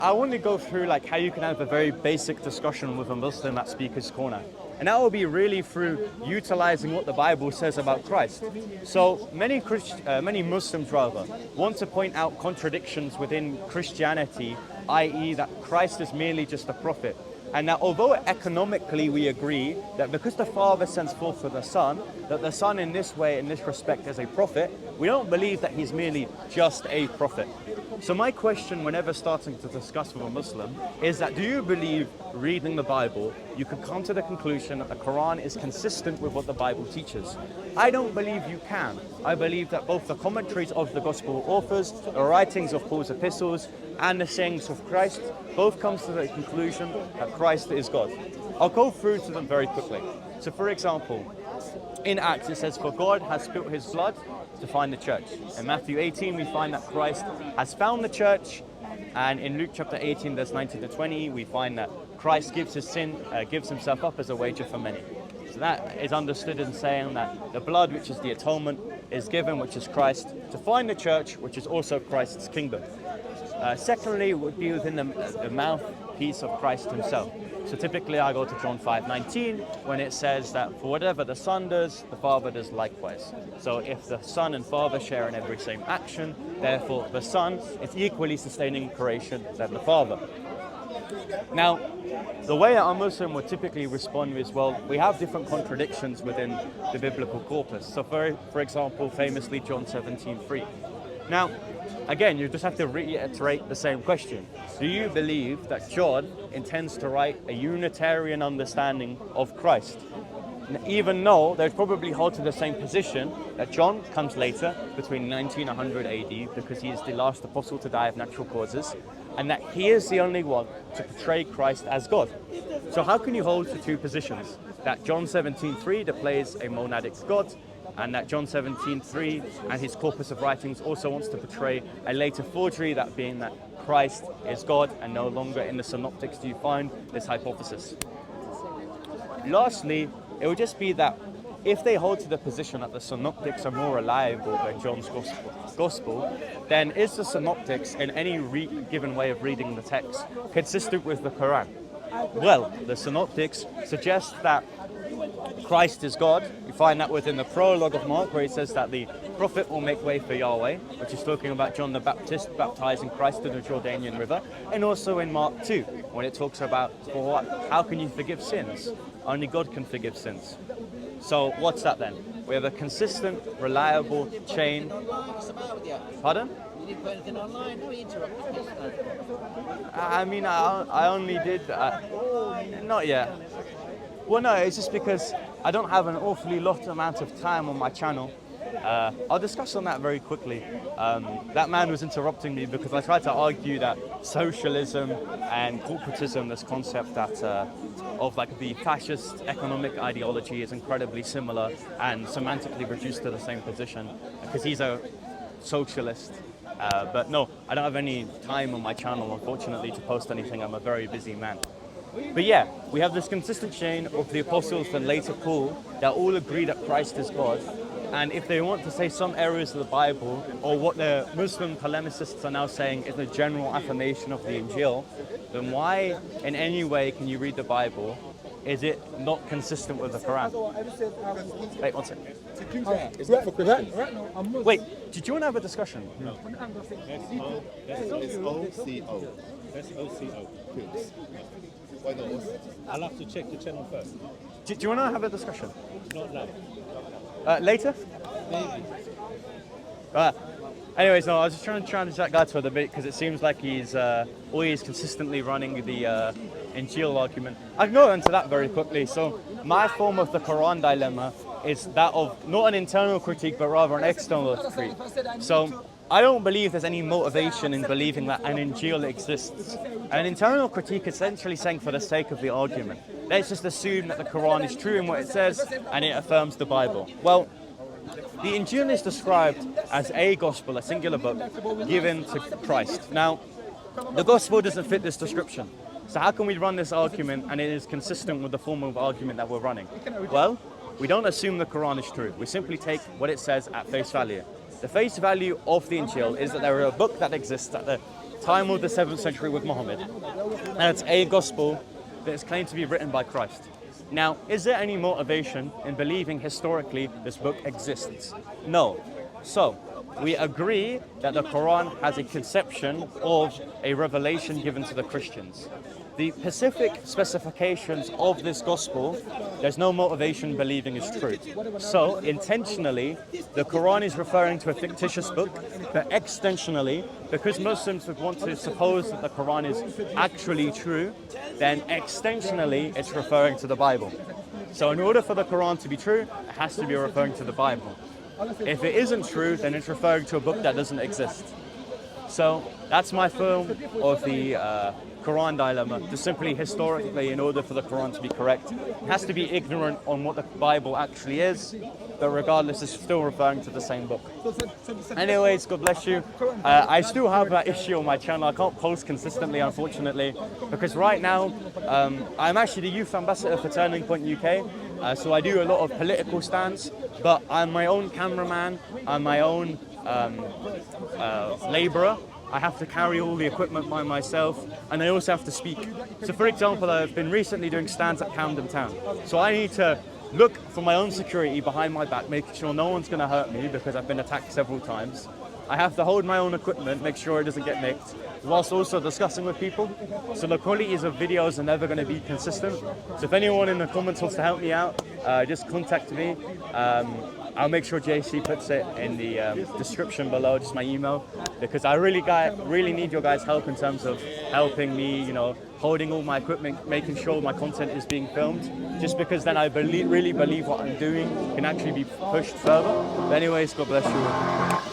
I want to go through like how you can have a very basic discussion with a Muslim at Speaker's Corner. And that will be really through utilizing what the Bible says about Christ. So many Muslims rather want to point out contradictions within Christianity, i.e. that Christ is merely just a prophet. And that although economically we agree that because the Father sends forth for the Son, that the Son in this way, in this respect, is a prophet, we don't believe that he's merely just a prophet. So my question whenever starting to discuss with a Muslim is that do you believe reading the Bible, you could come to the conclusion that the Quran is consistent with what the Bible teaches? I don't believe you can. I believe that both the commentaries of the Gospel authors, the writings of Paul's epistles, and the sayings of Christ both comes to the conclusion that Christ is God. I'll go through to them very quickly. So for example, in Acts it says, "For God has spilt his blood to find the church." In Matthew 18 we find that Christ has found the church, and in Luke chapter 18 verse 19 to 20 we find that Christ gives himself up as a wager for many. So that is understood in saying that the blood, which is the atonement, is given, which is Christ, to find the church, which is also Christ's kingdom. Secondly, it would be within the mouthpiece of Christ himself. So typically I go to John 5:19 when it says that for whatever the Son does, the Father does likewise. So if the Son and Father share in every same action, therefore the Son is equally sustaining creation than the Father. Now, the way that a Muslim would typically respond is, well, we have different contradictions within the biblical corpus. So for example, famously John 17:3. Now, again, you just have to reiterate the same question. Do you believe that John intends to write a Unitarian understanding of Christ? Even though they'd probably hold to the same position that John comes later, between 90 and 100 AD, because he is the last apostle to die of natural causes, and that he is the only one to portray Christ as God. So how can you hold to two positions? That John 17:3 displays a monadic God, and that John 17:3 and his corpus of writings also wants to portray a later forgery, that being that Christ is God, and no longer in the synoptics do you find this hypothesis. Lastly, it would just be that if they hold to the position that the synoptics are more reliable than John's gospel, then is the synoptics in any given way of reading the text consistent with the Quran? Well, the synoptics suggest that Christ is God. You find that within the prologue of Mark, where it says that the prophet will make way for Yahweh, which is talking about John the Baptist baptizing Christ in the Jordanian River, and also in Mark 2, when it talks about how can you forgive sins? Only God can forgive sins. So what's that then? We have a consistent, reliable chain. Pardon? You didn't put anything online? No, you interrupted me. I mean, I only did, not yet. Well, no, it's just because I don't have an awfully lot amount of time on my channel. I'll discuss on that very quickly. That man was interrupting me because I tried to argue that socialism and corporatism, this concept that of like the fascist economic ideology, is incredibly similar and semantically reduced to the same position, because he's a socialist. But no, I don't have any time on my channel, unfortunately, to post anything. I'm a very busy man. But yeah, we have this consistent chain of the apostles and later Paul that all agree that Christ is God. And if they want to say some areas of the Bible, or what the Muslim polemicists are now saying is a general affirmation of the Injil, then why in any way can you read the Bible? Is it not consistent with the Quran? Wait, one second. Wait, did you want to have a discussion? No. S-O-C-O. S-O-C-O. Why not? I'll have to check the channel first. Do you want to have a discussion? Not now. Later? Maybe. Anyways, no, I was just trying to challenge that guy to a debate because it seems like he's always consistently running the Injil argument. I can go into that very quickly. So my form of the Quran dilemma is that of not an internal critique, but rather an external critique. So I don't believe there's any motivation in believing that an Injil exists. An internal critique is essentially saying for the sake of the argument, let's just assume that the Quran is true in what it says and it affirms the Bible. Well, the Injil is described as a gospel, a singular book, given to Christ. Now, the gospel doesn't fit this description. So how can we run this argument and it is consistent with the form of argument that we're running? Well, we don't assume the Quran is true. We simply take what it says at face value. The face value of the Injil is that there is a book that exists, that the time of the 7th century with Muhammad. And it's a gospel that is claimed to be written by Christ. Now, is there any motivation in believing historically this book exists? No. So, we agree that the Quran has a conception of a revelation given to the Christians. The specific specifications of this gospel, there's no motivation believing is true. So, intentionally, the Quran is referring to a fictitious book, but extensionally, because Muslims would want to suppose that the Quran is actually true, then extensionally it's referring to the Bible. So in order for the Quran to be true, it has to be referring to the Bible. If it isn't true, then it's referring to a book that doesn't exist. So that's my film of the Quran Dilemma. Just simply historically, in order for the Quran to be correct, it has to be ignorant on what the Bible actually is, but regardless, it's still referring to the same book. Anyways, God bless you. I still have that issue on my channel. I can't post consistently, unfortunately, because right now I'm actually the youth ambassador for Turning Point UK. So I do a lot of political stance, but I'm my own cameraman, I'm my own labourer. I have to carry all the equipment by myself, and I also have to speak. So for example, I've been recently doing stands at Camden Town. So I need to look for my own security behind my back, making sure no one's going to hurt me because I've been attacked several times. I have to hold my own equipment, make sure it doesn't get nicked, whilst also discussing with people. So the qualities of videos are never going to be consistent. So if anyone in the comments wants to help me out, just contact me. I'll make sure JC puts it in the description below, just my email, because I really need your guys' help in terms of helping me, you know, holding all my equipment, making sure my content is being filmed, just because then I really believe what I'm doing can actually be pushed further. But anyways, God bless you.